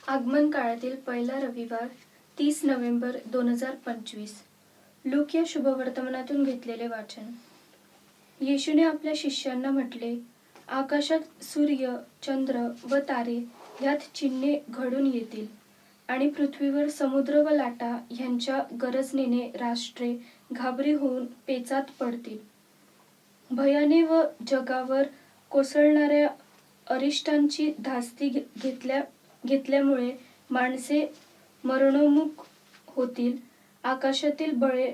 आगमन काळातील पहिला रविवार 30 नोव्हेंबर 2025. लूक या शुभवर्तमानातून घेतलेले वाचन. येशूने आपल्या शिष्यांना म्हटले, आकाशात सूर्य, चंद्र व तारे ह्यात चिन्हे घडून येतील आणि पृथ्वीवर समुद्र व लाटा ह्यांच्या गरजनेने राष्ट्रे घाबरी होऊन पेचात पडतील. भयाने व जगावर कोसळणाऱ्या अरिष्टांची धास्ती घेतल्यामुळे माणसे मरणोन्मुख होतील. आकाशातील बळे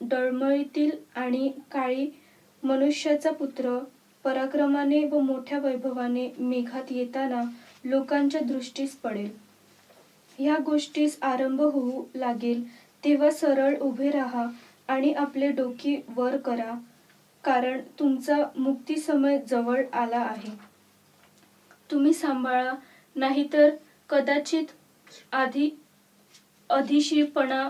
डळमळीतील आणि काळी मनुष्याचा पुत्र पराक्रमाने व मोठ्या वैभवाने मेघात येताना लोकांच्या दृष्टीस पडेल. ह्या गोष्टीस आरंभ होऊ लागेल तेव्हा सरळ उभे राहा आणि आपले डोकी वर करा, कारण तुमचा मुक्ती समय जवळ आला आहे. तुम्ही सांभाळा, नाहीतर कदाचित अधिशीपणा,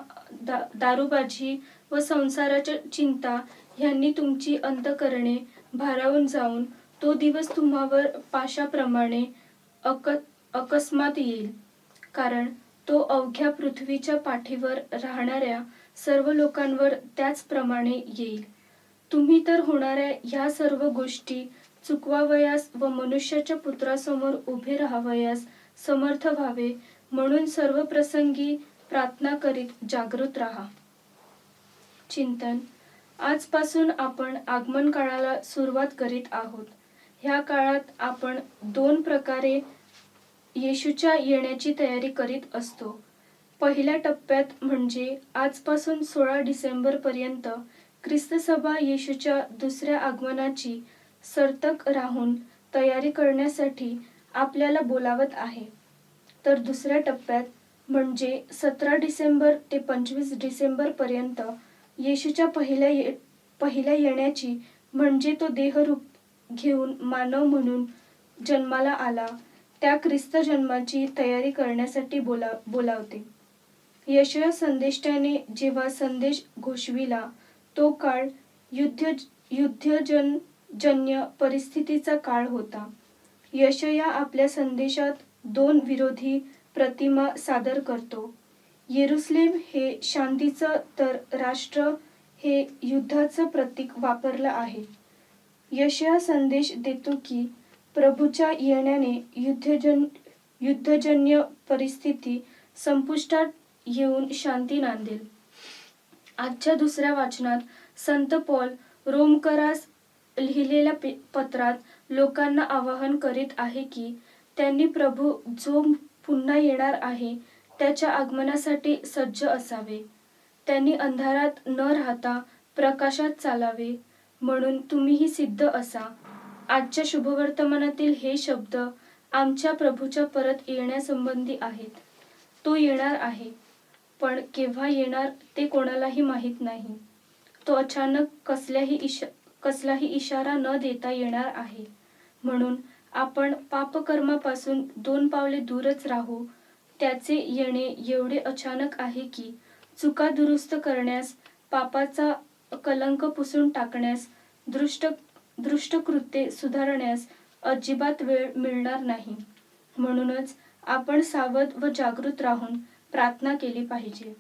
दारूबाजी व संसाराच्या चिंता ह्यांनी तुमची अंतःकरणे भारावून जाऊन तो दिवस तुम्हावर पाशाप्रमाणे अकस्मात येईल, कारण तो अवघ्या पृथ्वीच्या पाठीवर राहणाऱ्या सर्व लोकांवर त्याचप्रमाणे येईल. तुम्ही तर होणाऱ्या ह्या सर्व गोष्टी चुकवावयास व मनुष्याच्या पुत्रासमोर उभे राहावयास समर्थ व्हावे म्हणून सर्व प्रसंगी प्रार्थना करीत जागृत राहा. चिंतन. आजपासून आपण आगमन काळाला सुरुवात करीत आहोत. ह्या काळात आपण 2 प्रकारे येशूच्या येण्याची तयारी करीत असतो. पहिल्या टप्प्यात म्हणजे आजपासून 16 डिसेंबर पर्यंत ख्रिस्तसभा येशूच्या दुसऱ्या आगमनाची सर्तक राहून तयारी करण्यासाठी आपल्याला बोलावत आहे. तर दुसऱ्या टप्प्यात म्हणजे 17 डिसेंबर ते 25 डिसेंबर पर्यंत येशूच्या पहिल्या येण्याची म्हणजे तो देहरूप घेऊन मानव म्हणून जन्माला आला त्या ख्रिस्त जन्माची तयारी करण्यासाठी बोलावते. यशाया संदेष्टाने जेव्हा संदेश घोषविला तो काळ युद्धजन्य परिस्थितीचा काळ होता. यशाया आपल्या संदेशात 2 विरोधी प्रतिमा सादर करतो. येरुशलेम हे शांतीचं तर राष्ट्र हे युद्धाचं प्रतीक वापरलं आहे. यशाया संदेश देतो की प्रभूच्या येण्याने युद्धजन्य परिस्थिती संपुष्टात येऊन शांती नांदेल. आजच्या दुसऱ्या वाचनात संत पौल रोमकरास लिहिलेल्या पत्रात लोकांना आवाहन करीत आहे की त्यांनी प्रभू जो पुन्हा येणार आहे त्याच्या आगमनासाठी सज्ज असावे. त्यांनी अंधारात न राहता प्रकाशात चालावे, म्हणून तुम्हीही सिद्ध असा. आजच्या शुभवर्तमानातील हे शब्द आमच्या प्रभूच्या परत येण्यासंबंधी आहेत. तो येणार आहे, पण केव्हा येणार ते कोणालाही माहीत नाही. तो अचानक कसलाही इशारा न देता येणार आहे. म्हणून आपण पापकर्मापासून 2 पावले दूरच राहू. त्याचे येणे एवढे अचानक आहे की चुका दुरुस्त करण्यास, पापाचा कलंक पुसून टाकण्यास, दृष्ट कृत्ये सुधारण्यास अजिबात वेळ मिळणार नाही. म्हणूनच आपण सावध व जागृत राहून प्रार्थना केली पाहिजे.